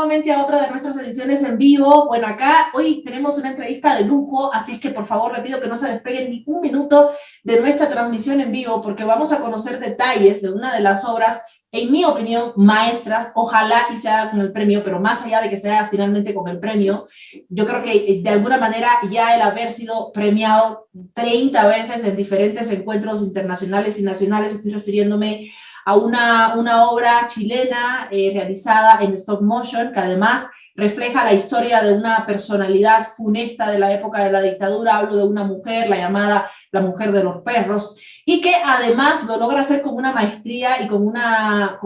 nuevamente a otra de nuestras ediciones en vivo. Bueno, acá hoy tenemos una entrevista de lujo, así es que por favor le pido que no se despeguen ni un minuto de nuestra transmisión en vivo, porque vamos a conocer detalles de una de las obras, en mi opinión, maestras. Ojalá y se haga con el premio, pero más allá de que se haga finalmente con el premio, yo creo que de alguna manera ya el haber sido premiado 30 veces en diferentes encuentros internacionales y nacionales, estoy refiriéndome a una obra chilena realizada en stop motion, que además refleja la historia de una personalidad funesta de la época de la dictadura. Hablo de una mujer, la llamada la mujer de los perros, y que además lo logra hacer con una maestría y con una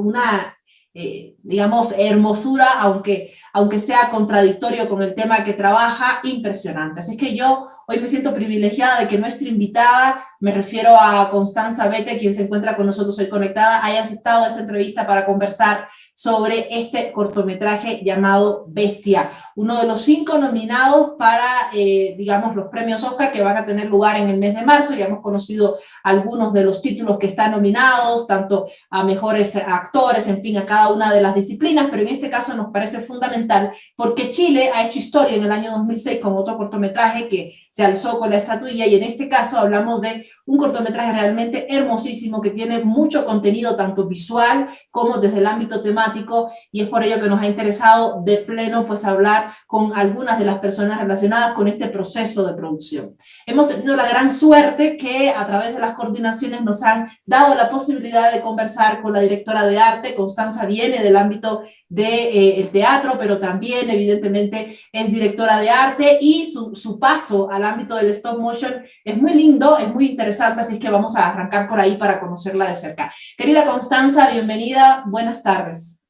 digamos, hermosura, aunque sea contradictorio con el tema que trabaja, impresionante. Así que yo hoy me siento privilegiada de que nuestra invitada, me refiero a Constanza Bete, quien se encuentra con nosotros hoy conectada, haya aceptado esta entrevista para conversar sobre este cortometraje llamado Bestia, uno de los 5 nominados para, digamos, los premios Oscar que van a tener lugar en el mes de marzo. Ya hemos conocido algunos de los títulos que están nominados, tanto a mejores actores, en fin, a cada una de las disciplinas, pero en este caso nos parece fundamental porque Chile ha hecho historia en el año 2006 con otro cortometraje que se alzó con la estatuilla, y en este caso hablamos de un cortometraje realmente hermosísimo que tiene mucho contenido, tanto visual como desde el ámbito temático, y es por ello que nos ha interesado de pleno pues hablar con algunas de las personas relacionadas con este proceso de producción. Hemos tenido la gran suerte que a través de las coordinaciones nos han dado la posibilidad de conversar con la directora de arte. Constanza viene del ámbito del teatro, pero también evidentemente es directora de arte, y su paso al ámbito del stop motion es muy lindo, es muy interesante, así es que vamos a arrancar por ahí para conocerla de cerca. Querida Constanza, bienvenida, buenas tardes.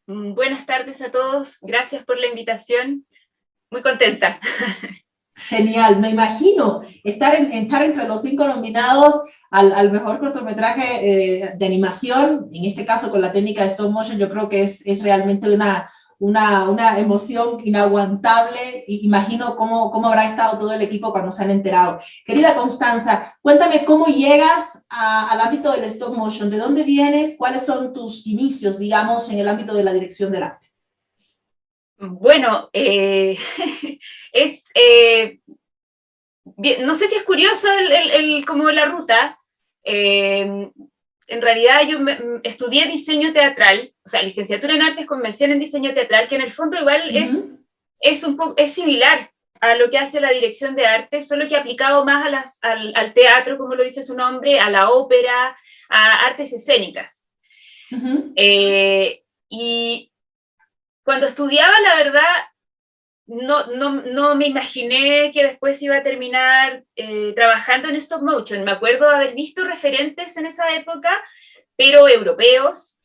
Buenas tardes a todos, gracias por la invitación, muy contenta. Genial, me imagino estar entre los 5 nominados al mejor cortometraje de animación, en este caso con la técnica de stop motion. Yo creo que es realmente una emoción inaguantable, y imagino cómo habrá estado todo el equipo cuando se han enterado. Querida Constanza, cuéntame cómo llegas al ámbito del stop motion, ¿de dónde vienes? ¿Cuáles son tus inicios, digamos, en el ámbito de la dirección del arte? Bueno, no sé si es curioso como la ruta. En realidad yo estudié diseño teatral, o sea, licenciatura en artes con mención en diseño teatral, que en el fondo igual es similar a lo que hace la dirección de arte, solo que aplicado más al teatro, como lo dice su nombre, a la ópera, a artes escénicas. Y cuando estudiaba, la verdad, no me imaginé que después iba a terminar trabajando en stop motion. Me acuerdo de haber visto referentes en esa época, pero europeos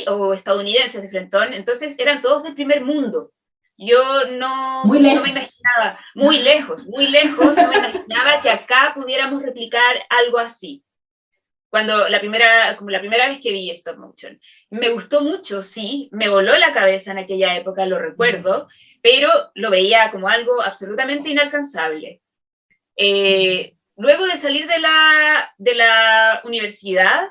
o estadounidenses de frentón, entonces eran todos del primer mundo. Yo no me imaginaba, muy lejos, no me imaginaba que acá pudiéramos replicar algo así. Como la primera vez que vi stop motion. Me gustó mucho, sí, me voló la cabeza en aquella época, lo recuerdo, pero lo veía como algo absolutamente inalcanzable. Luego de salir de la universidad,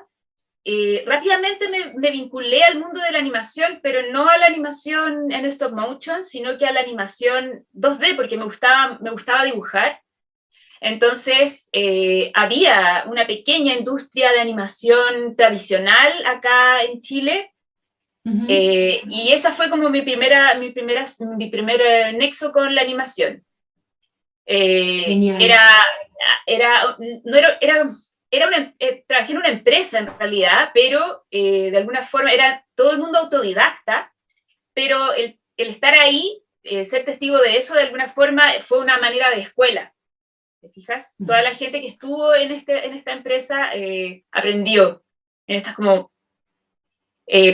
rápidamente me vinculé al mundo de la animación, pero no a la animación en stop motion, sino que a la animación 2D, porque me gustaba dibujar. Entonces, había una pequeña industria de animación tradicional acá en Chile, y esa fue como mi primer nexo con la animación. Genial. Trabajé en una empresa en realidad, pero de alguna forma era todo el mundo autodidacta, pero el estar ahí, ser testigo de eso, de alguna forma fue una manera de escuela. ¿Te fijas? Toda la gente que estuvo en esta empresa aprendió en estas como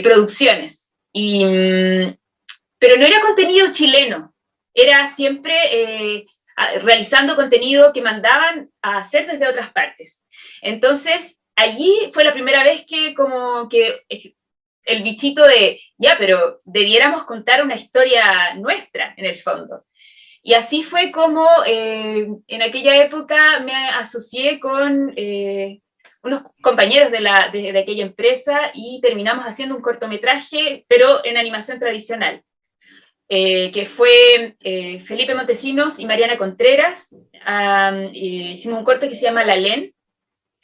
producciones. Pero no era contenido chileno, era siempre realizando contenido que mandaban a hacer desde otras partes. Entonces, allí fue la primera vez que como que el bichito de, ya, pero debiéramos contar una historia nuestra, en el fondo. Y así fue como en aquella época me asocié con unos compañeros de aquella empresa y terminamos haciendo un cortometraje, pero en animación tradicional, que fue Felipe Montesinos y Mariana Contreras. Hicimos un corto que se llama La Len,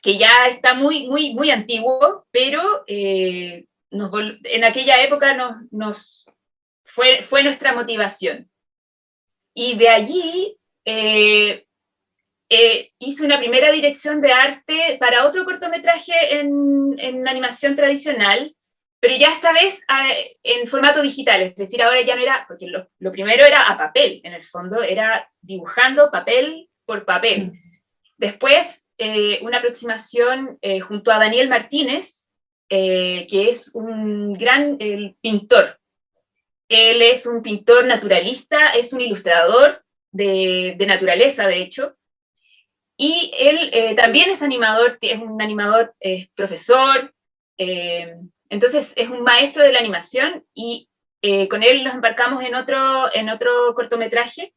que ya está muy, muy, muy antiguo, pero en aquella época fue nuestra motivación. Y de allí hice una primera dirección de arte para otro cortometraje en animación tradicional, pero ya esta vez en formato digital, es decir, ahora ya no era, porque lo primero era a papel, en el fondo, era dibujando papel por papel. Después, una aproximación junto a Daniel Martínez, que es un gran pintor. Él es un pintor naturalista, es un ilustrador de naturaleza, de hecho, y él también es animador, es un animador, profesor, entonces es un maestro de la animación, y con él nos embarcamos en otro cortometraje,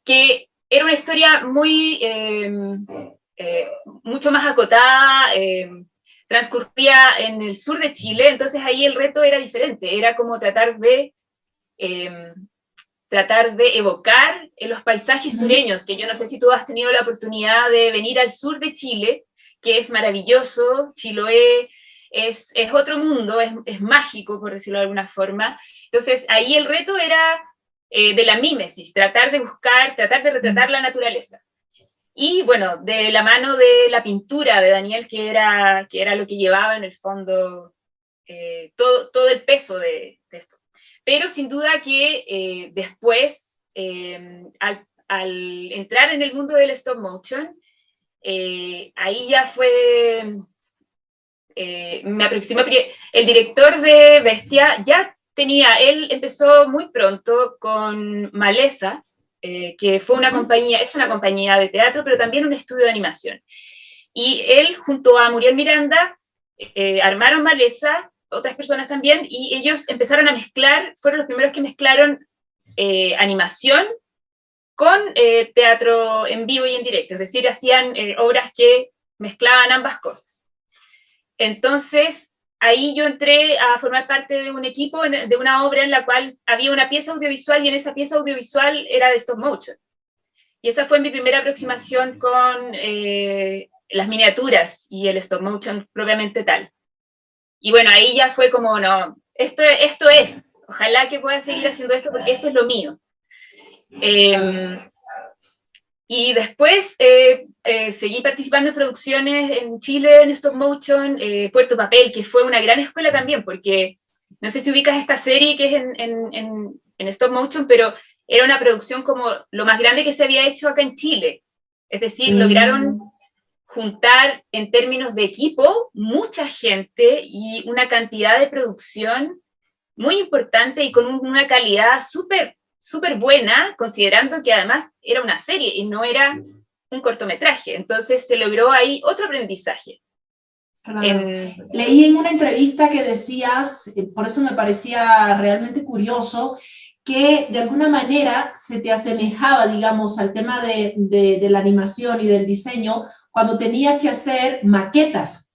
que era una historia mucho más acotada, transcurría en el sur de Chile, entonces ahí el reto era diferente, era como tratar de evocar los paisajes sureños, que yo no sé si tú has tenido la oportunidad de venir al sur de Chile, que es maravilloso. Chiloé es otro mundo, es mágico, por decirlo de alguna forma. Entonces ahí el reto era de la mímesis, tratar de retratar la naturaleza. Y bueno, de la mano de la pintura de Daniel, que era lo que llevaba en el fondo todo el peso de esto. Pero sin duda que después, al entrar en el mundo del stop motion, ahí ya me aproximó, porque el director de Bestia él empezó muy pronto con Maleza, que fue es una compañía de teatro, pero también un estudio de animación. Y él, junto a Muriel Miranda, armaron Maleza, otras personas también, y ellos empezaron a mezclar, fueron los primeros que mezclaron animación con teatro en vivo y en directo, es decir, hacían obras que mezclaban ambas cosas. Entonces, ahí yo entré a formar parte de un equipo, de una obra en la cual había una pieza audiovisual, y en esa pieza audiovisual era de stop motion. Y esa fue mi primera aproximación con las miniaturas y el stop motion propiamente tal. Y bueno, ahí ya fue como, no, esto es, ojalá que pueda seguir haciendo esto, porque esto es lo mío. Y después seguí participando en producciones en Chile, en stop motion, Puerto Papel, que fue una gran escuela también, porque no sé si ubicas esta serie que es en stop motion, pero era una producción como lo más grande que se había hecho acá en Chile. Es decir, lograron juntar en términos de equipo mucha gente y una cantidad de producción muy importante y con una calidad súper buena, considerando que además era una serie y no era un cortometraje. Entonces se logró ahí otro aprendizaje. Claro. Leí en una entrevista que decías, por eso me parecía realmente curioso, que de alguna manera se te asemejaba, digamos, al tema de la animación y del diseño cuando tenías que hacer maquetas,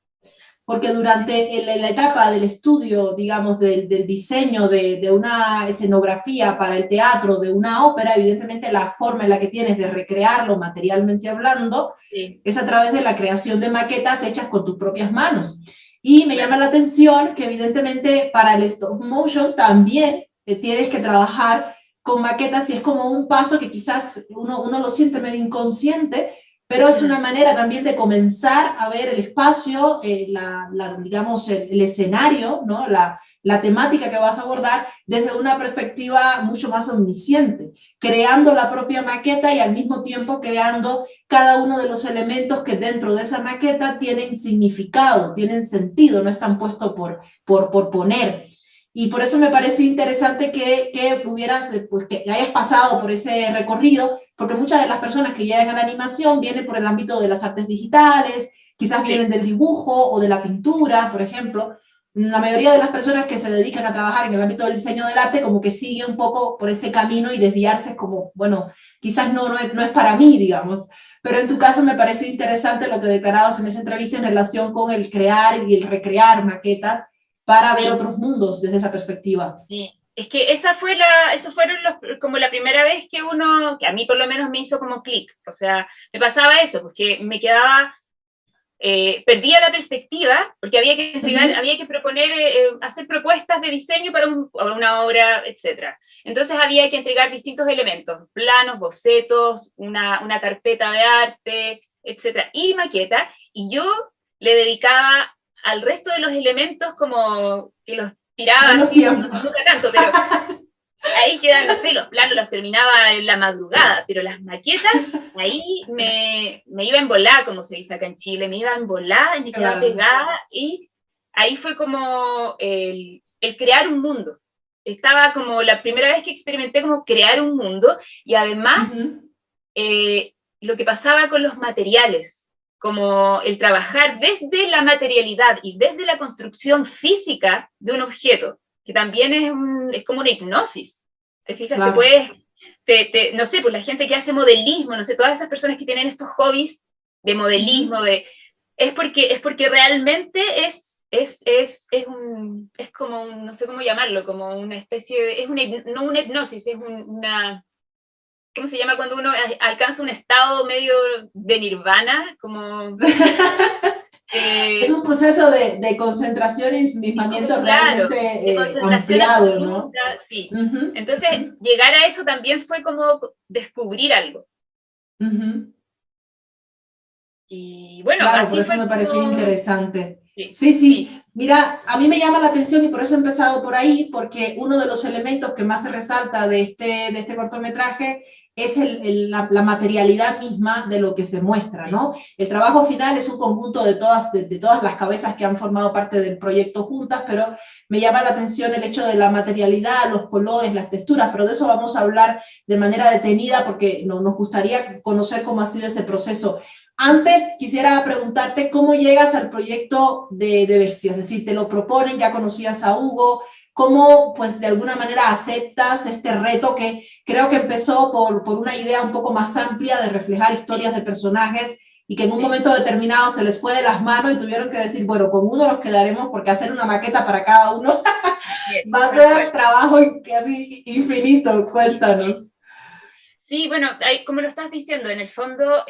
porque durante la etapa del estudio, digamos, del diseño de una escenografía para el teatro, de una ópera, evidentemente la forma en la que tienes de recrearlo materialmente hablando, sí, es a través de la creación de maquetas hechas con tus propias manos. Y me llama la atención que evidentemente para el stop motion también tienes que trabajar con maquetas, y es como un paso que quizás uno lo siente medio inconsciente, pero es una manera también de comenzar a ver el espacio, digamos, el escenario, ¿no? La temática que vas a abordar desde una perspectiva mucho más omnisciente, creando la propia maqueta y al mismo tiempo creando cada uno de los elementos que dentro de esa maqueta tienen significado, tienen sentido, no están puestos por poner. Y por eso me parece interesante que pues, que hayas pasado por ese recorrido, porque muchas de las personas que llegan a la animación vienen por el ámbito de las artes digitales, quizás vienen del dibujo o de la pintura, por ejemplo, la mayoría de las personas que se dedican a trabajar en el ámbito del diseño del arte como que sigue un poco por ese camino y desviarse es como, bueno, quizás no es para mí, digamos. Pero en tu caso me parece interesante lo que declarabas en esa entrevista en relación con el crear y el recrear maquetas para ver Sí, otros mundos desde esa perspectiva. sí. Es que esos fueron como la primera vez que que a mí por lo menos me hizo como clic. O sea, me pasaba eso, porque me quedaba perdía la perspectiva porque había que entregar, Ujú. había que proponer, hacer propuestas de diseño para una obra, etc. Entonces había que entregar distintos elementos, planos, bocetos, una carpeta de arte, etc. Y maqueta, y yo le dedicaba al resto de los elementos como que los tiraba Menos así, tiempo. nunca tanto, pero ahí quedan, no sé, los planos los terminaba en la madrugada, pero las maquetas, ahí me iba en volá, como se dice acá en Chile, me iba en volá, me quedaba Claro. pegada, y ahí fue como el crear un mundo. Estaba como la primera vez que experimenté como crear un mundo, y además Ujú. lo que pasaba con los materiales, como el trabajar desde la materialidad y desde la construcción física de un objeto, que también es como una hipnosis. ¿Te fijas? Te Claro. puedes, no sé, pues la gente que hace modelismo, no sé, todas esas personas que tienen estos hobbies de modelismo, Ujú. es porque realmente es como un, no sé cómo llamarlo, como una especie de, no una hipnosis, es una, ¿cómo se llama cuando uno alcanza un estado medio de nirvana? Como, Es eh, un proceso de concentración y ensimismamiento claro, realmente de concentración ampliado, ¿no? absoluta, sí. Ujú, Entonces, ujú, llegar a eso también fue como descubrir algo. ujú. Y bueno, Claro, por así eso fue me parecía como, interesante. sí, Sí, sí, sí. Mira, a mí me llama la atención y por eso he empezado por ahí, porque uno de los elementos que más se resalta de este cortometraje es la materialidad misma de lo que se muestra, sí, ¿no? El trabajo final es un conjunto de todas las cabezas que han formado parte del proyecto juntas, pero me llama la atención el hecho de la materialidad, los colores, las texturas, pero de eso vamos a hablar de manera detenida porque nos gustaría conocer cómo ha sido ese proceso. Antes quisiera preguntarte cómo llegas al proyecto de Bestia, es decir, te lo proponen, ya conocías a Hugo, cómo pues de alguna manera aceptas este reto que creo que empezó por una idea un poco más amplia de reflejar historias sí, de personajes y que en un sí, momento determinado se les fue de las manos y tuvieron que decir, bueno, con uno nos quedaremos porque hacer una maqueta para cada uno así es, va a tal ser cual. trabajo casi infinito, Sí, sí. cuéntanos. Sí, bueno, como lo estás diciendo, en el fondo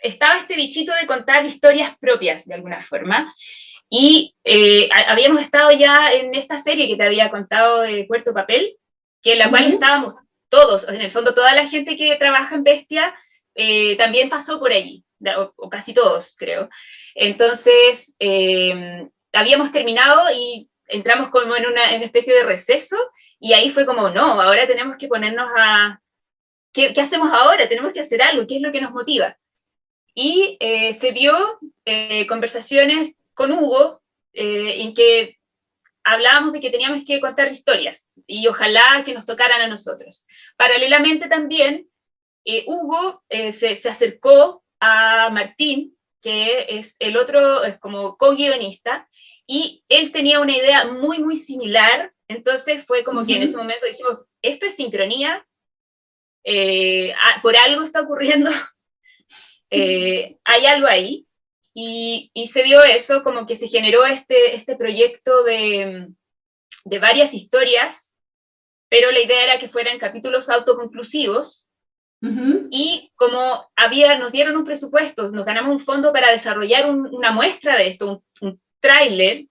estaba este bichito de contar historias propias, de alguna forma, y habíamos estado ya en esta serie que te había contado de Puerto Papel, que en la Uh cual -huh, estábamos todos, en el fondo toda la gente que trabaja en Bestia también pasó por allí, o casi todos, creo. Entonces, habíamos terminado y entramos como en una especie de receso, y ahí fue como, no, ahora tenemos que ponernos a... ¿Qué hacemos ahora? Tenemos que hacer algo, ¿qué es lo que nos motiva? Y se dio conversaciones con Hugo en que hablábamos de que teníamos que contar historias y ojalá que nos tocaran a nosotros. Paralelamente también, Hugo se acercó a Martín, que es el otro, es como co-guionista, y él tenía una idea muy, muy similar, entonces fue uh como que en ese -huh. momento dijimos, esto es sincronía, por algo está ocurriendo, hay algo ahí, y se dio eso, como que se generó este proyecto de varias historias, pero la idea era que fueran capítulos autoconclusivos, Uh -huh. y como nos dieron un presupuesto, nos ganamos un fondo para desarrollar una muestra de esto, un tráiler,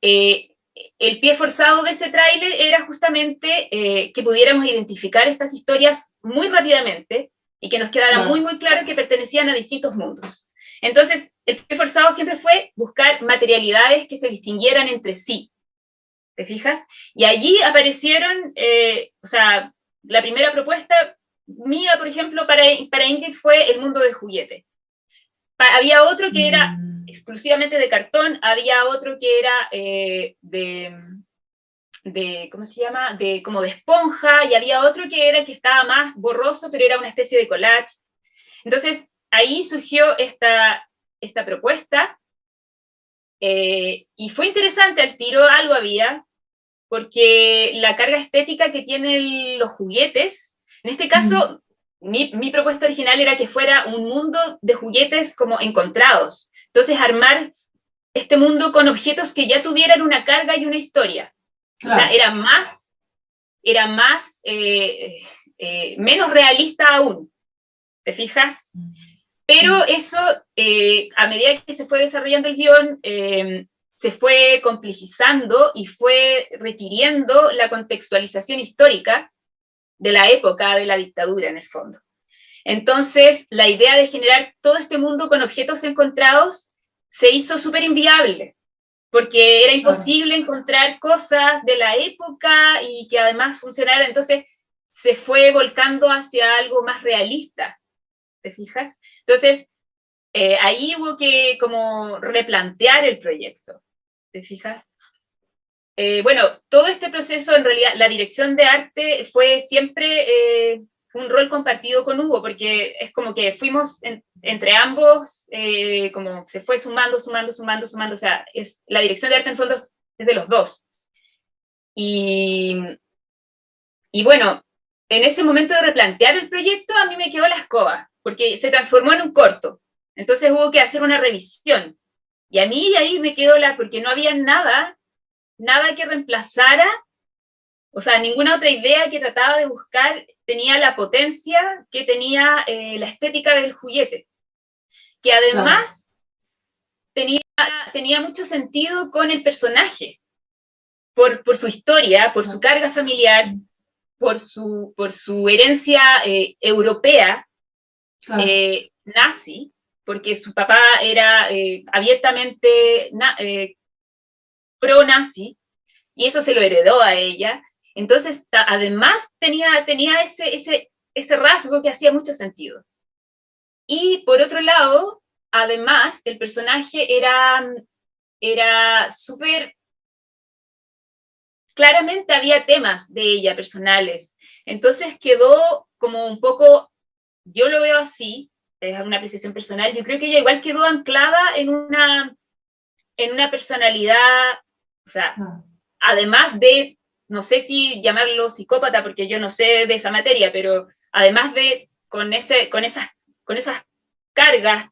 eh, el pie forzado de ese tráiler era justamente que pudiéramos identificar estas historias muy rápidamente y que nos quedara muy, Claro. muy claro que pertenecían a distintos mundos. Entonces, el pie forzado siempre fue buscar materialidades que se distinguieran entre sí, ¿te fijas? Y allí aparecieron, o sea, la primera propuesta mía, por ejemplo, para Ingrid fue el mundo del juguete. Había otro que era Mm. exclusivamente de cartón, había otro que era ¿cómo se llama? Como de esponja, y había otro que era el que estaba más borroso, pero era una especie de collage. Entonces, ahí surgió esta propuesta, Y fue interesante, al tiro algo había, porque la carga estética que tienen los juguetes, en este caso, mi propuesta original era que fuera un mundo de juguetes como encontrados. Entonces, armar este mundo con objetos que ya tuvieran una carga y una historia. Claro. O sea, menos realista aún, ¿te fijas? Pero eso, a medida que se fue desarrollando el guión, se fue complejizando y fue requiriendo la contextualización histórica de la época de la dictadura, en el fondo. Entonces, la idea de generar todo este mundo con objetos encontrados se hizo súper inviable, porque era imposible encontrar cosas de la época y que además funcionaran. Entonces, se fue volcando hacia algo más realista, ¿te fijas? Entonces, ahí hubo que como replantear el proyecto, ¿te fijas? Bueno, todo este proceso, en realidad, la dirección de arte fue siempre un rol compartido con Hugo, porque es como que fuimos entre ambos, como se fue sumando, o sea, la dirección de arte en fondo es de los dos. Y bueno, en ese momento de replantear el proyecto, a mí me quedó la escoba, porque se transformó en un corto. Entonces hubo que hacer una revisión. Y a mí ahí me quedó porque no había nada que reemplazara, o sea, ninguna otra idea que trataba de buscar tenía la potencia que tenía la estética del juguete, que además tenía mucho sentido con el personaje, por su historia, por su carga familiar, por su herencia europea, nazi, porque su papá era abiertamente pro-nazi, y eso se lo heredó a ella. Entonces, además tenía ese rasgo que hacía mucho sentido. Y por otro lado, además, el personaje era súper... Claramente había temas de ella personales. Entonces quedó como un poco, yo lo veo así, es una apreciación personal, yo creo que ella igual quedó anclada en una personalidad, o sea, además de, no sé si llamarlo psicópata, porque yo no sé de esa materia, pero además de con esas cargas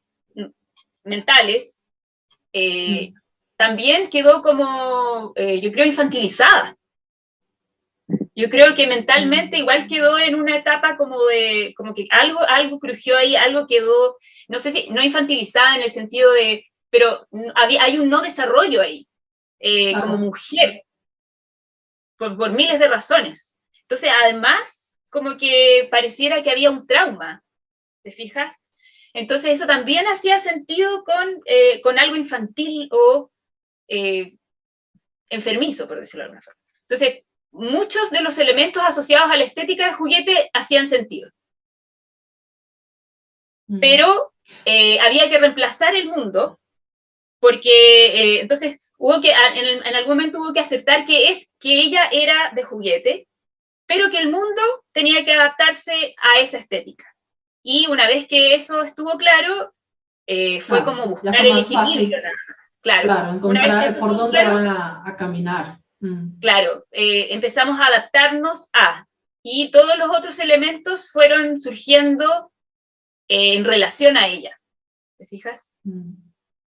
mentales, también quedó como, yo creo, infantilizada. Yo creo que mentalmente igual quedó en una etapa como que algo crujió ahí, algo quedó, no sé si, no infantilizada en el sentido de, pero hay un no desarrollo ahí, como mujer, por miles de razones. Entonces, además, como que pareciera que había un trauma, ¿te fijas? Entonces, eso también hacía sentido con algo infantil o enfermizo, por decirlo de alguna forma. Entonces, muchos de los elementos asociados a la estética de juguete hacían sentido. Pero había que reemplazar el mundo, porque entonces en algún momento hubo que aceptar que ella era de juguete, pero que el mundo tenía que adaptarse a esa estética. Y una vez que eso estuvo claro, fue como buscar el equilibrio. Claro, encontrar por dónde van a caminar. Claro, empezamos a adaptarnos y todos los otros elementos fueron surgiendo en relación a ella. ¿Te fijas?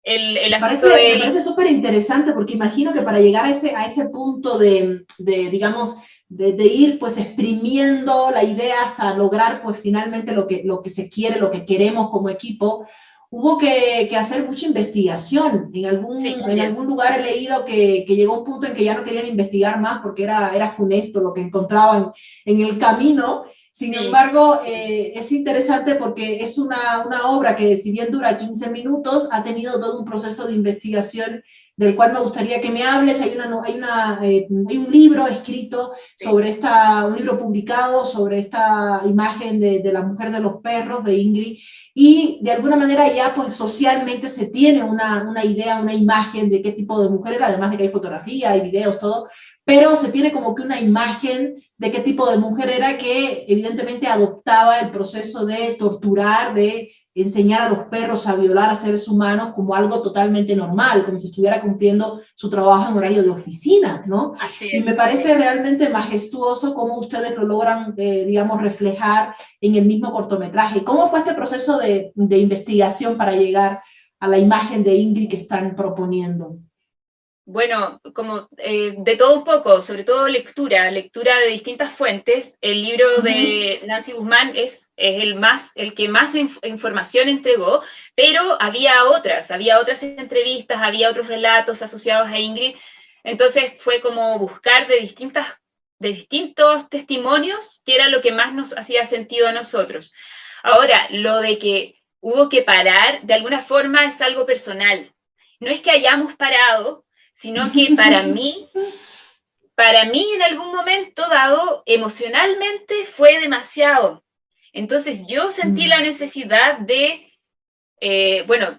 Me parece súper interesante, porque imagino que para llegar a ese punto de digamos, de ir pues exprimiendo la idea hasta lograr pues finalmente lo que se quiere, lo que queremos como equipo, hubo que hacer mucha investigación. En algún lugar he leído que llegó un punto en que ya no querían investigar más porque era funesto lo que encontraban en el camino. Sin embargo, es interesante porque es una obra que, si bien dura 15 minutos, ha tenido todo un proceso de investigación del cual me gustaría que me hables. Hay un libro escrito sobre un libro publicado sobre esta imagen de la mujer de los perros, de Ingrid, y de alguna manera ya pues socialmente se tiene una idea, una imagen de qué tipo de mujer era, además de que hay fotografía, hay videos, todo, pero se tiene como que una imagen de qué tipo de mujer era, que evidentemente adoptaba el proceso de torturar, de enseñar a los perros a violar a seres humanos como algo totalmente normal, como si estuviera cumpliendo su trabajo en horario de oficina, ¿no? Así Y me es, parece sí. realmente majestuoso cómo ustedes lo logran, digamos, reflejar en el mismo cortometraje. ¿Cómo fue este proceso de investigación para llegar a la imagen de Ingrid que están proponiendo? Bueno, como de todo un poco, sobre todo lectura de distintas fuentes. El libro Uh -huh. de Nancy Guzmán el que más información entregó, pero había otras entrevistas, había otros relatos asociados a Ingrid. Entonces fue como buscar de distintos testimonios, que era lo que más nos hacía sentido a nosotros. Ahora, lo de que hubo que parar, de alguna forma es algo personal. No es que hayamos parado, sino que para mí en algún momento dado, emocionalmente fue demasiado. Entonces yo sentí la necesidad de, bueno,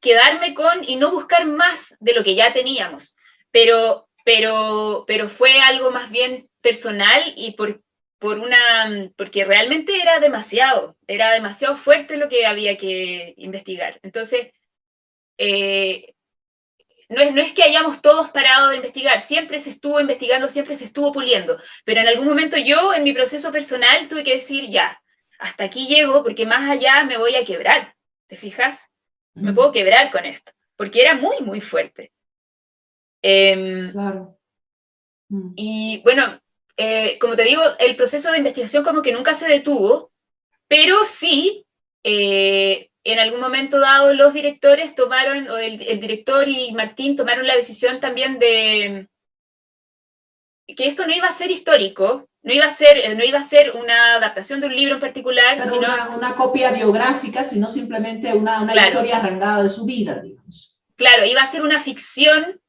quedarme con y no buscar más de lo que ya teníamos, pero fue algo más bien personal y porque realmente era demasiado fuerte lo que había que investigar. Entonces, eh, no es que hayamos todos parado de investigar, siempre se estuvo investigando, siempre se estuvo puliendo, pero en algún momento yo en mi proceso personal tuve que decir, ya, hasta aquí llego porque más allá me voy a quebrar, ¿te fijas? Me puedo quebrar con esto, porque era muy, muy fuerte. Claro. Y bueno, como te digo, el proceso de investigación como que nunca se detuvo, pero sí, en algún momento dado los directores tomaron, o el director y Martín tomaron la decisión también de que esto no iba a ser histórico, no iba a ser una adaptación de un libro en particular, Pero sino, una copia biográfica, sino simplemente una claro, historia arrancada de su vida, digamos. claro, iba a ser una ficción,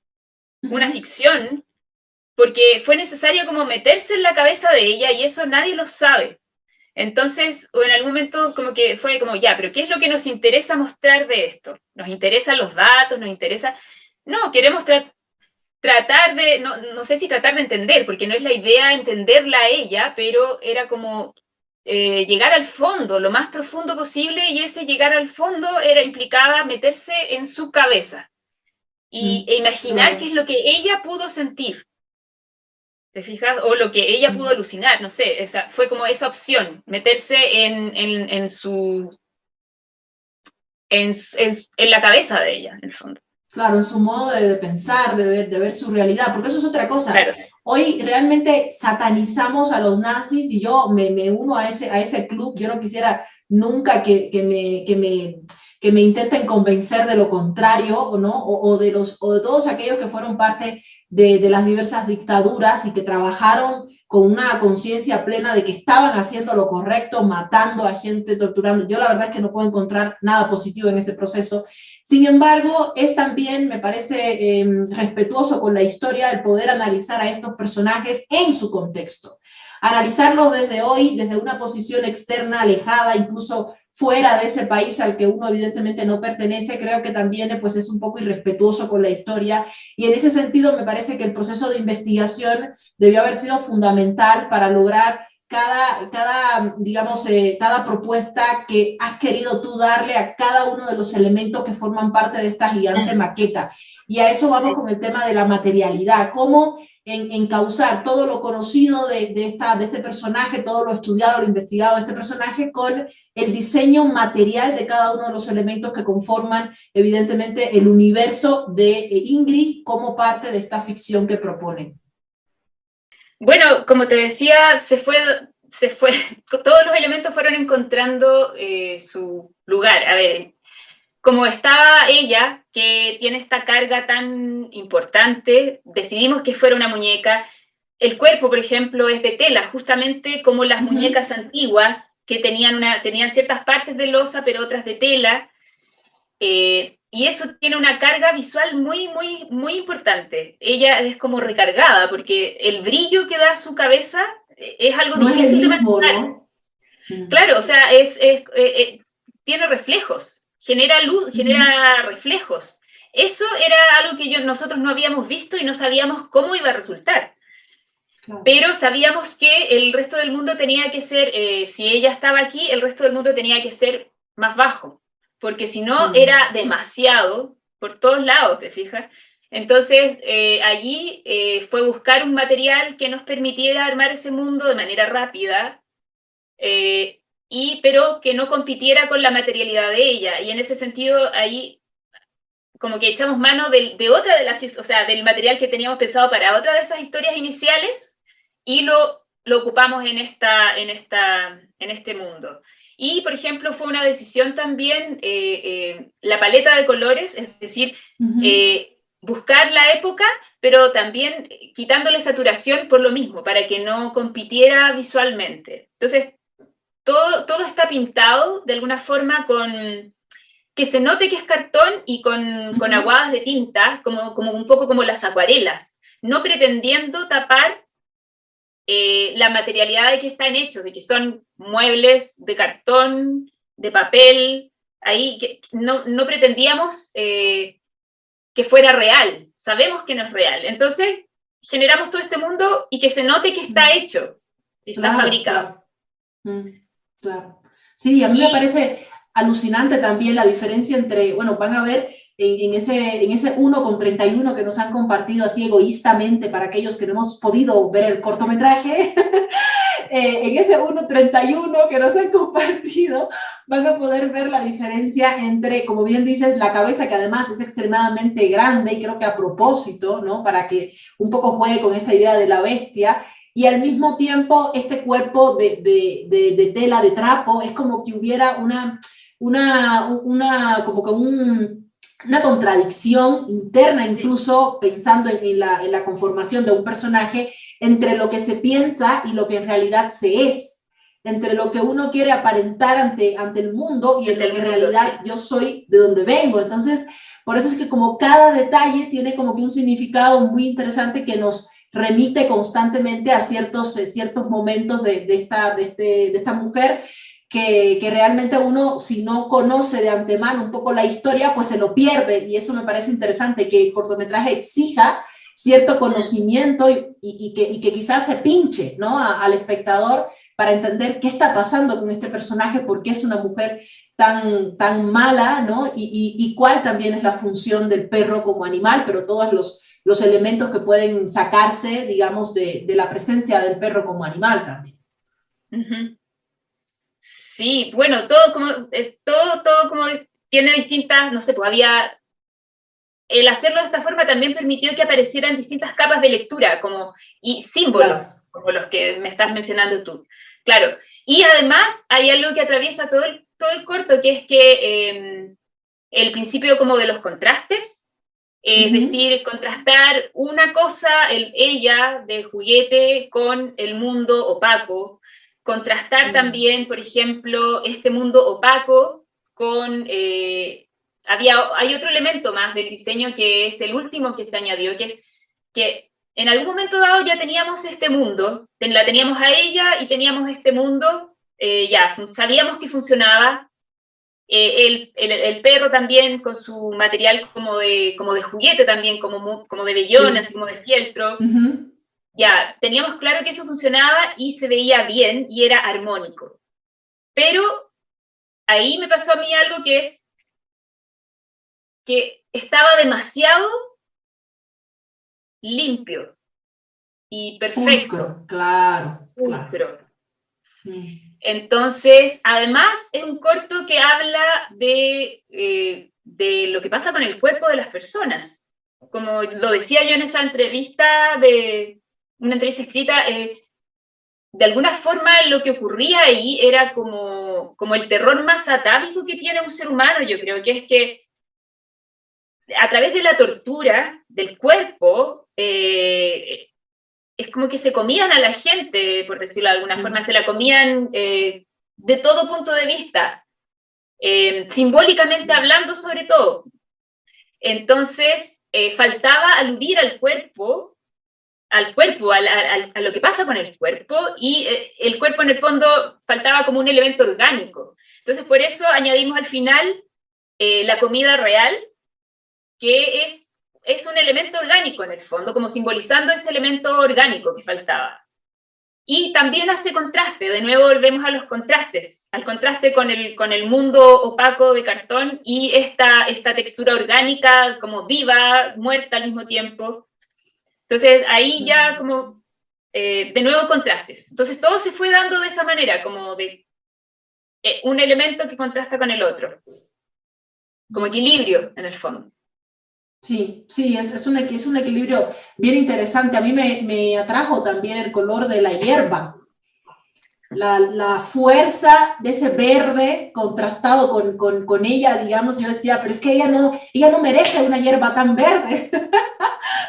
porque fue necesario como meterse en la cabeza de ella y eso nadie lo sabe. Entonces, o en algún momento como que fue como, ya, pero ¿qué es lo que nos interesa mostrar de esto? ¿Nos interesan los datos? ¿Nos interesa? No, queremos tratar de, no sé si tratar de entender, porque no es la idea entenderla a ella, pero era como llegar al fondo, lo más profundo posible, y ese llegar al fondo implicaba meterse en su cabeza e imaginar qué Claro. es lo que ella pudo sentir. ¿Te fijas? O lo que ella pudo alucinar, no sé, fue como esa opción, meterse en la cabeza de ella, en el fondo. Claro, en su modo de pensar, de ver su realidad, porque eso es otra cosa. Claro. Hoy realmente satanizamos a los nazis y yo me uno a ese club. Yo no quisiera nunca que me intenten convencer de lo contrario, ¿no? O de todos aquellos que fueron parte de las diversas dictaduras y que trabajaron con una conciencia plena de que estaban haciendo lo correcto, matando a gente, torturando. Yo la verdad es que no puedo encontrar nada positivo en ese proceso. Sin embargo, es también, me parece, respetuoso con la historia el poder analizar a estos personajes en su contexto. Analizarlos desde hoy, desde una posición externa, alejada, incluso fuera de ese país al que uno evidentemente no pertenece, creo que también pues, es un poco irrespetuoso con la historia. Y en ese sentido me parece que el proceso de investigación debió haber sido fundamental para lograr digamos, cada propuesta que has querido tú darle a cada uno de los elementos que forman parte de esta gigante maqueta. Y a eso vamos Sí. con el tema de la materialidad, cómo encauzar todo lo conocido de este personaje, todo lo estudiado, lo investigado de este personaje, con el diseño material de cada uno de los elementos que conforman, evidentemente, el universo de Ingrid como parte de esta ficción que propone. Bueno, como te decía, todos los elementos fueron encontrando su lugar. A ver, como estaba ella, que tiene esta carga tan importante, decidimos que fuera una muñeca. El cuerpo, por ejemplo, es de tela, justamente como las muñecas antiguas, que tenían ciertas partes de losa, pero otras de tela. Y eso tiene una carga visual muy, muy, muy importante. Ella es como recargada, porque el brillo que da su cabeza es algo No es el difícil de mismo, manejar. ¿no? Claro, o sea, tiene reflejos, genera luz, genera reflejos. Eso era algo que nosotros no habíamos visto y no sabíamos cómo iba a resultar. Claro. Pero sabíamos que el resto del mundo tenía que ser, si ella estaba aquí, el resto del mundo tenía que ser más bajo, porque si no era demasiado por todos lados, ¿te fijas? Entonces, allí fue buscar un material que nos permitiera armar ese mundo de manera rápida, pero que no compitiera con la materialidad de ella. Y en ese sentido, ahí como que echamos mano de otra de las, o sea, del material que teníamos pensado para otra de esas historias iniciales y lo ocupamos en este mundo. Y, por ejemplo, fue una decisión también la paleta de colores, es decir, buscar la época, pero también quitándole saturación por lo mismo, para que no compitiera visualmente. Entonces, todo está pintado de alguna forma con que se note que es cartón y con aguadas de tinta, como un poco como las acuarelas, no pretendiendo tapar la materialidad de que están hechos, de que son muebles de cartón, de papel, ahí que no pretendíamos que fuera real, sabemos que no es real, entonces generamos todo este mundo y que se note que está hecho, que está fabricado. Claro. Claro. Sí, a mí me parece alucinante también la diferencia entre, bueno, van a ver en ese 1,31 que nos han compartido así egoístamente para aquellos que no hemos podido ver el cortometraje, en ese 1,31 que nos han compartido, van a poder ver la diferencia entre, como bien dices, la cabeza que además es extremadamente grande y creo que a propósito, ¿no? Para que un poco juegue con esta idea de la bestia, y al mismo tiempo este cuerpo de tela, de trapo, es como que hubiera como que una contradicción interna, incluso pensando en la conformación de un personaje, entre lo que se piensa y lo que en realidad se es, entre lo que uno quiere aparentar ante el mundo y en lo que en realidad yo soy, de donde vengo. Entonces, por eso es que como cada detalle tiene como que un significado muy interesante que nos remite constantemente a ciertos momentos de esta mujer que realmente uno, si no conoce de antemano un poco la historia, pues se lo pierde, y eso me parece interesante, que el cortometraje exija cierto conocimiento y que quizás se pinche, ¿no? Al espectador para entender qué está pasando con este personaje, por qué es una mujer tan mala, ¿no? Y cuál también es la función del perro como animal, pero todos los elementos que pueden sacarse, digamos, de la presencia del perro como animal también. Sí, bueno, todo como tiene distintas, no sé, pues el hacerlo de esta forma también permitió que aparecieran distintas capas de lectura y símbolos, claro, como los que me estás mencionando tú. Claro, y además hay algo que atraviesa todo el corto, que es que el principio como de los contrastes, es decir, contrastar una cosa, ella de juguete, con el mundo opaco, contrastar también, por ejemplo, este mundo opaco con... hay otro elemento más del diseño que es el último que se añadió, que es que en algún momento dado ya teníamos este mundo, la teníamos a ella y teníamos este mundo, sabíamos que funcionaba, el perro también con su material como de juguete también, como de vellones, sí, como de fieltro. Ya, teníamos claro que eso funcionaba y se veía bien y era armónico. Pero ahí me pasó a mí algo que es que estaba demasiado limpio y perfecto. Pulcro, claro. Pulcro. Entonces, además, es un corto que habla de lo que pasa con el cuerpo de las personas. Como lo decía yo en esa entrevista, una entrevista escrita, de alguna forma lo que ocurría ahí era como el terror más atávico que tiene un ser humano, yo creo, que es que a través de la tortura del cuerpo, es como que se comían a la gente, por decirlo de alguna forma, se la comían de todo punto de vista, simbólicamente hablando sobre todo. Entonces, faltaba aludir al cuerpo, a lo que pasa con el cuerpo, y el cuerpo en el fondo faltaba como un elemento orgánico. Entonces, por eso añadimos al final la comida real, que es un elemento orgánico en el fondo, como simbolizando ese elemento orgánico que faltaba. Y también hace contraste, de nuevo volvemos a los contrastes, al contraste con el mundo opaco de cartón y esta textura orgánica como viva, muerta al mismo tiempo. Entonces ahí ya como, de nuevo contrastes. Entonces todo se fue dando de esa manera, como de un elemento que contrasta con el otro, como equilibrio en el fondo. Sí, sí, es un equilibrio bien interesante. A mí me atrajo también el color de la hierba, la fuerza de ese verde contrastado con ella, digamos. Yo decía, pero es que ella no merece una hierba tan verde,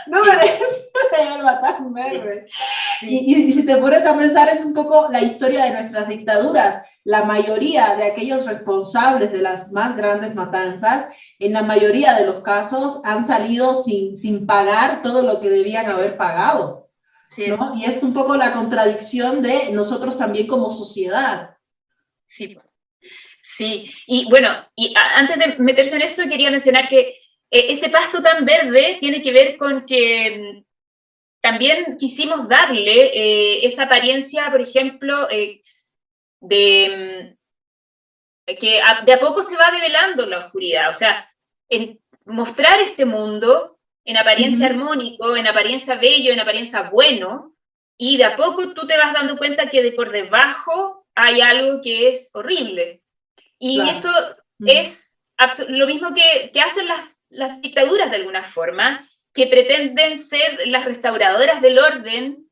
no merece una hierba tan verde. Y si te pones a pensar, es un poco la historia de nuestras dictaduras. La mayoría de aquellos responsables de las más grandes matanzas, en la mayoría de los casos, han salido sin pagar todo lo que debían haber pagado, ¿no? Y es un poco la contradicción de nosotros también como sociedad. Sí, sí. Y bueno, antes de meterse en eso, quería mencionar que ese pasto tan verde tiene que ver con que también quisimos darle esa apariencia, por ejemplo, que de a poco se va develando la oscuridad. O sea, en mostrar este mundo en apariencia armónico, en apariencia bello, en apariencia bueno, y de a poco tú te vas dando cuenta que por debajo hay algo que es horrible. Y claro, eso es lo mismo que hacen las dictaduras de alguna forma, que pretenden ser las restauradoras del orden.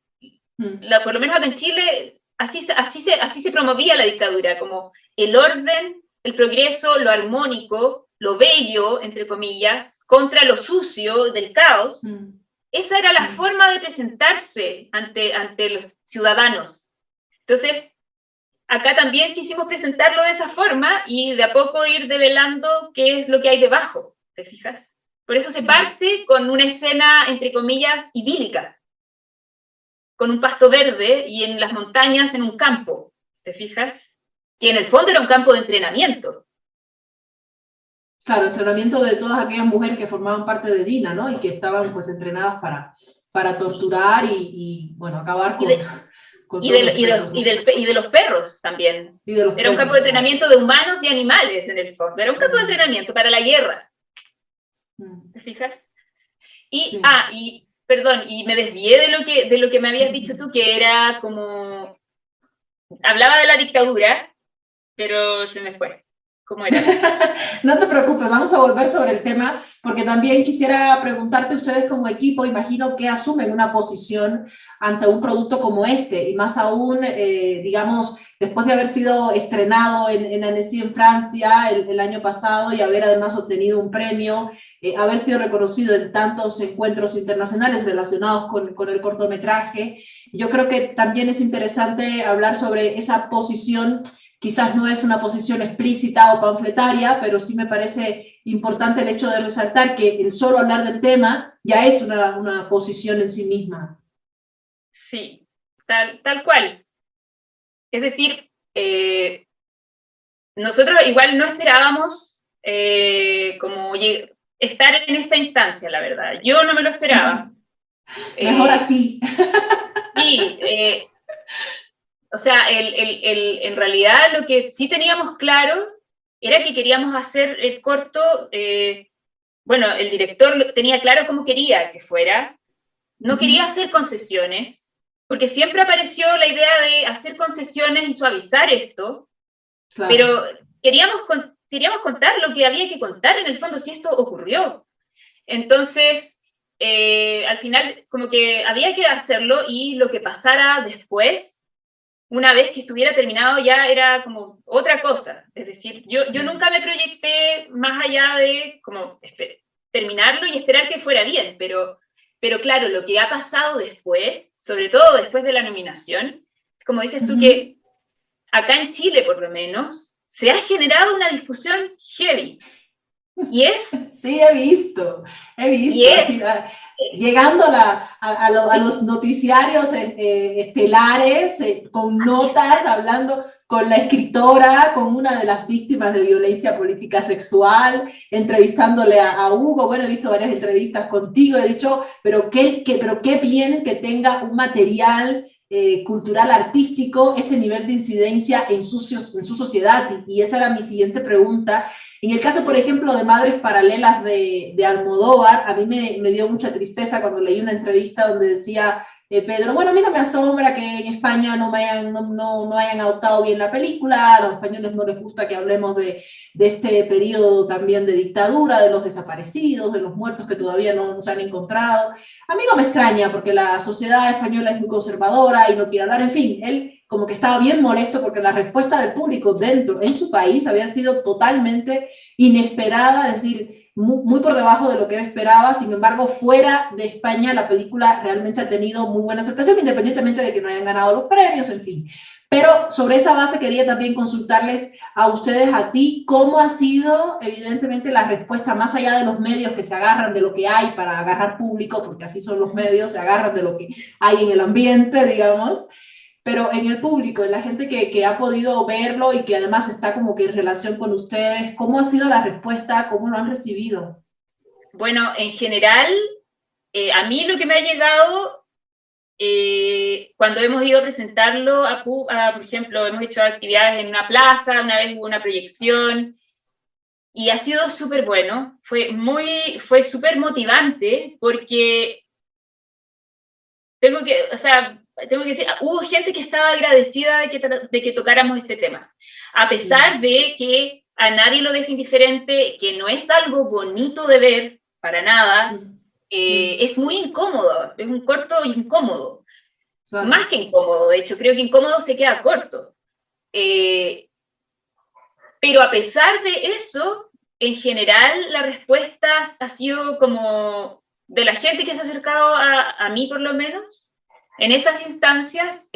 Por lo menos acá en Chile, así se promovía la dictadura, como el orden, el progreso, lo armónico, lo bello, entre comillas, contra lo sucio del caos. Esa era la forma de presentarse ante los ciudadanos. Entonces, acá también quisimos presentarlo de esa forma y de a poco ir develando qué es lo que hay debajo, ¿te fijas? Por eso se parte con una escena, entre comillas, idílica, con un pasto verde y en las montañas en un campo, ¿te fijas? Que en el fondo era un campo de entrenamiento. Claro, entrenamiento de todas aquellas mujeres que formaban parte de DINA, ¿no? Y que estaban pues entrenadas para torturar y bueno, acabar con y de los perros también. Era un campo de entrenamiento de humanos y animales en el fondo. Era un campo de entrenamiento para la guerra. ¿Te fijas? Y perdón, y me desvié de lo que me habías dicho tú, que era como... Hablaba de la dictadura, pero se me fue. ¿Cómo era? No te preocupes, vamos a volver sobre el tema, porque también quisiera preguntarte, ustedes como equipo, imagino que asumen una posición ante un producto como este, y más aún, digamos, después de haber sido estrenado en Annecy, en Francia, el año pasado, y haber además obtenido un premio, haber sido reconocido en tantos encuentros internacionales relacionados con el cortometraje. Yo creo que también es interesante hablar sobre esa posición. Quizás no es una posición explícita o panfletaria, pero sí me parece importante el hecho de resaltar que el solo hablar del tema ya es una posición en sí misma. Sí, tal cual. Es decir, nosotros igual no esperábamos como estar en esta instancia, la verdad. Yo no me lo esperaba. Mejor así. Sí, o sea, en realidad lo que sí teníamos claro era que queríamos hacer el corto, bueno, el director tenía claro cómo quería que fuera, no quería hacer concesiones, porque siempre apareció la idea de hacer concesiones y suavizar esto, claro, pero queríamos contar lo que había que contar en el fondo si esto ocurrió. Entonces, al final como que había que hacerlo y lo que pasara después, una vez que estuviera terminado, ya era como otra cosa. Es decir, yo nunca me proyecté más allá de como terminarlo y esperar que fuera bien, pero claro, lo que ha pasado después, sobre todo después de la nominación, como dices tú, que acá en Chile, por lo menos, se ha generado una discusión heavy. Y es... Sí, he visto. Así, llegando a los noticiarios estelares, con notas, hablando con la escritora, con una de las víctimas de violencia política sexual, entrevistándole a Hugo. Bueno, he visto varias entrevistas contigo, he dicho, pero qué bien que tenga un material cultural artístico, ese nivel de incidencia en su sociedad. Y esa era mi siguiente pregunta. En el caso, por ejemplo, de Madres Paralelas de Almodóvar, a mí me dio mucha tristeza cuando leí una entrevista donde decía Pedro, bueno, a mí no me asombra que en España no hayan adoptado bien la película, a los españoles no les gusta que hablemos de este periodo también de dictadura, de los desaparecidos, de los muertos que todavía no se han encontrado. A mí no me extraña porque la sociedad española es muy conservadora y no quiere hablar, en fin, él como que estaba bien molesto porque la respuesta del público dentro, en su país, había sido totalmente inesperada, es decir, muy por debajo de lo que él esperaba. Sin embargo, fuera de España la película realmente ha tenido muy buena aceptación, independientemente de que no hayan ganado los premios, en fin. Pero sobre esa base quería también consultarles a ustedes, a ti, cómo ha sido evidentemente la respuesta, más allá de los medios que se agarran de lo que hay para agarrar público, porque así son los medios, se agarran de lo que hay en el ambiente, digamos, pero en el público, en la gente que ha podido verlo y que además está como que en relación con ustedes, ¿cómo ha sido la respuesta? ¿Cómo lo han recibido? Bueno, en general, a mí lo que me ha llegado, cuando hemos ido a presentarlo, por ejemplo, hemos hecho actividades en una plaza, una vez hubo una proyección, y ha sido súper bueno, fue súper motivante, porque tengo que decir, hubo gente que estaba agradecida de que tocáramos este tema, a pesar de que a nadie lo deja indiferente, que no es algo bonito de ver, para nada, es muy incómodo, es un corto incómodo, claro. Más que incómodo, de hecho, creo que incómodo se queda corto. Pero a pesar de eso, en general, la respuesta ha sido como de la gente que se ha acercado a mí, por lo menos, en esas instancias,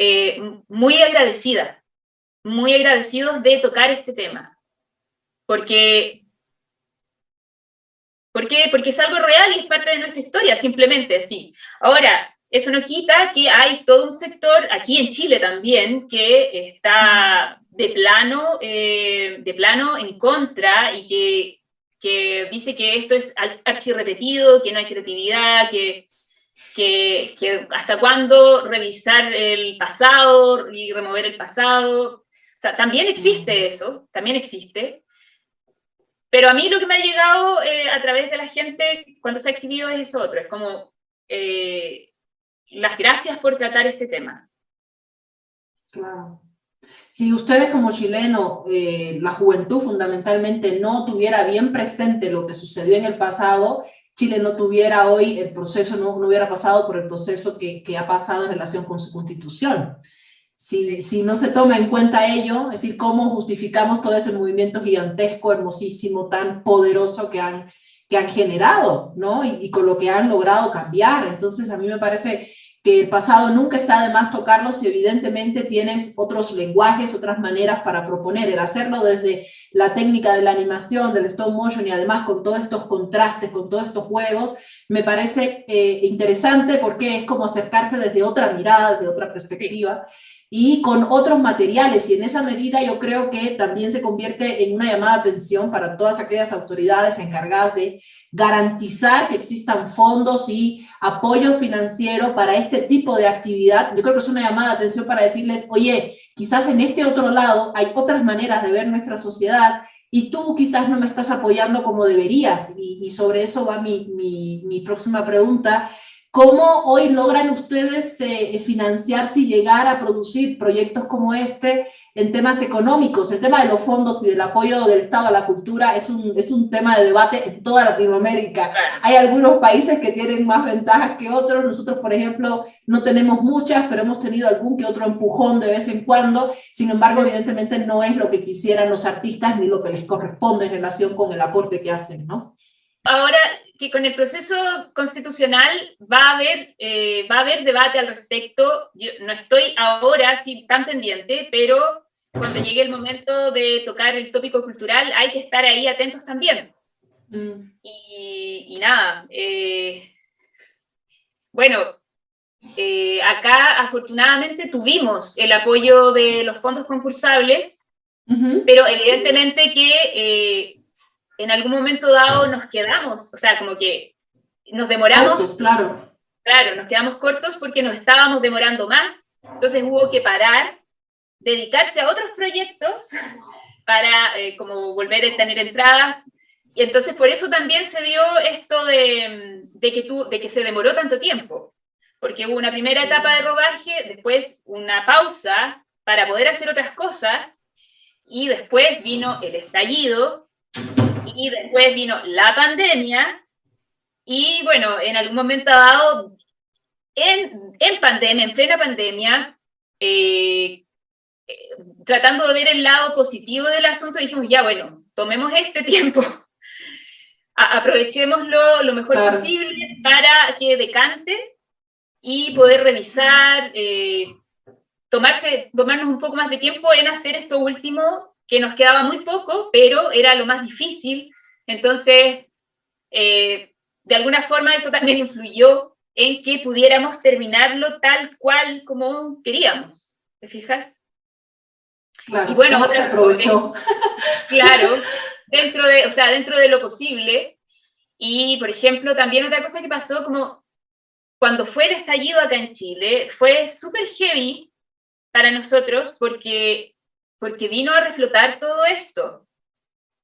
muy agradecidos de tocar este tema. Porque es algo real y es parte de nuestra historia, simplemente, sí. Ahora, eso no quita que hay todo un sector, aquí en Chile también, que está de plano en contra y que dice que esto es archirrepetido, que no hay creatividad, que hasta cuándo revisar el pasado y remover el pasado. O sea, también existe eso, también existe. Pero a mí lo que me ha llegado a través de la gente cuando se ha exhibido es eso otro, es como las gracias por tratar este tema. Claro. Si ustedes como chilenos, la juventud fundamentalmente, no tuviera bien presente lo que sucedió en el pasado, Chile no tuviera hoy el proceso, no hubiera pasado por el proceso que ha pasado en relación con su constitución. Si no se toma en cuenta ello, es decir, cómo justificamos todo ese movimiento gigantesco, hermosísimo, tan poderoso que han generado, ¿no? Y con lo que han logrado cambiar. Entonces, a mí me parece que el pasado nunca está de más tocarlo si evidentemente tienes otros lenguajes, otras maneras para proponer. El hacerlo desde la técnica de la animación, del stop motion y además con todos estos contrastes, con todos estos juegos, me parece interesante porque es como acercarse desde otra mirada, desde otra perspectiva y con otros materiales, y en esa medida yo creo que también se convierte en una llamada de atención para todas aquellas autoridades encargadas de garantizar que existan fondos y apoyo financiero para este tipo de actividad. Yo creo que es una llamada de atención para decirles, oye, quizás en este otro lado hay otras maneras de ver nuestra sociedad y tú quizás no me estás apoyando como deberías, y sobre eso va mi próxima pregunta. ¿Cómo hoy logran ustedes financiarse y llegar a producir proyectos como este en temas económicos? El tema de los fondos y del apoyo del Estado a la cultura es un tema de debate en toda Latinoamérica. Hay algunos países que tienen más ventajas que otros. Nosotros, por ejemplo, no tenemos muchas, pero hemos tenido algún que otro empujón de vez en cuando. Sin embargo, evidentemente no es lo que quisieran los artistas ni lo que les corresponde en relación con el aporte que hacen, ¿no? Ahora que con el proceso constitucional va a haber debate al respecto. Yo no estoy ahora sí, tan pendiente, pero cuando llegue el momento de tocar el tópico cultural hay que estar ahí atentos también. Y nada, bueno, acá afortunadamente tuvimos el apoyo de los fondos concursables, pero evidentemente que en algún momento dado nos quedamos, o sea, como que nos demoramos. Cortos, claro. Claro, nos quedamos cortos porque nos estábamos demorando más Entonces hubo que parar, dedicarse a otros proyectos para como volver a tener entradas. Y entonces por eso también se dio esto de que se demoró tanto tiempo, porque hubo una primera etapa de rodaje, después una pausa para poder hacer otras cosas, y después vino el estallido, y después vino la pandemia, y bueno, en algún momento dado, en pandemia, en plena pandemia, tratando de ver el lado positivo del asunto, dijimos, ya bueno, tomemos este tiempo, aprovechémoslo lo mejor posible para que decante y poder revisar, tomarnos un poco más de tiempo en hacer esto último, que nos quedaba muy poco, pero era lo más difícil. Entonces, de alguna forma eso también influyó en que pudiéramos terminarlo tal cual como queríamos. ¿Te fijas? Claro, y bueno, todo se aprovechó. Claro, dentro de lo posible. Y, por ejemplo, también otra cosa que pasó, como cuando fue el estallido acá en Chile, fue súper heavy para nosotros porque vino a reflotar todo esto.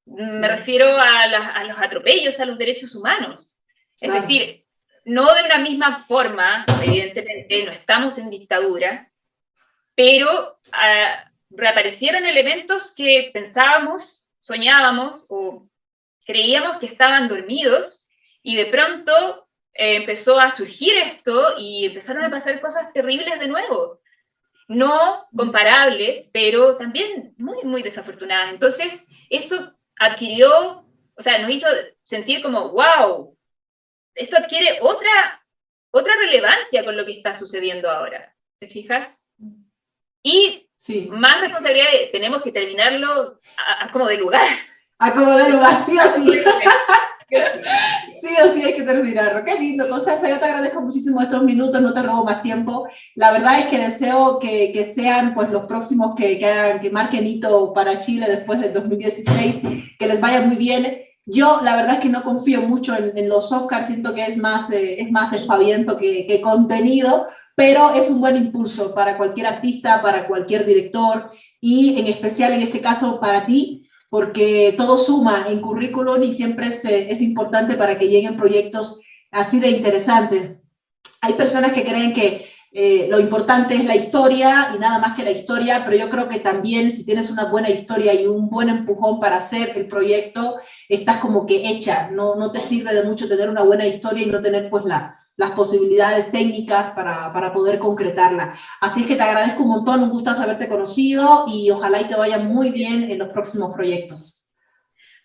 Me refiero a los atropellos a los derechos humanos. Es decir, no de una misma forma, evidentemente, no estamos en dictadura, pero reaparecieron elementos que pensábamos, soñábamos o creíamos que estaban dormidos, y de pronto empezó a surgir esto y empezaron a pasar cosas terribles de nuevo. No comparables, pero también muy, muy desafortunadas. Entonces, eso adquirió, o sea, nos hizo sentir como, wow, esto adquiere otra relevancia con lo que está sucediendo ahora. ¿Te fijas? Y más responsabilidad tenemos que terminarlo como de lugar. Como de lugar, sí o sí. Sí o sí hay que terminarlo. Qué lindo, Constanza, yo te agradezco muchísimo estos minutos, no te robo más tiempo. La verdad es que deseo que sean pues los próximos que marquen hito para Chile después del 2016, que les vaya muy bien. Yo la verdad es que no confío mucho en los Oscars, siento que es más espaviento que contenido, pero es un buen impulso para cualquier artista, para cualquier director, y en especial en este caso para ti, porque todo suma en currículum y siempre es importante para que lleguen proyectos así de interesantes. Hay personas que creen que lo importante es la historia y nada más que la historia, pero yo creo que también si tienes una buena historia y un buen empujón para hacer el proyecto, estás como que hecha, no te sirve de mucho tener una buena historia y no tener pues las posibilidades técnicas para poder concretarla. Así que te agradezco un montón, un gusto haberte conocido y ojalá y te vaya muy bien en los próximos proyectos.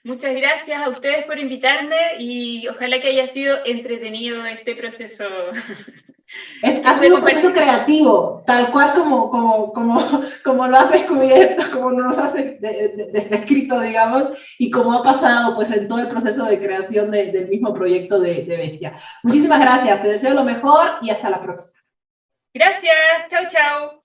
Muchas gracias a ustedes por invitarme y ojalá que haya sido entretenido este proceso. Ha sido un proceso creativo, tal cual como lo has descubierto, como nos has descrito, digamos, y como ha pasado pues, en todo el proceso de creación del mismo proyecto de Bestia. Muchísimas gracias, te deseo lo mejor y hasta la próxima. Gracias, chao, chao.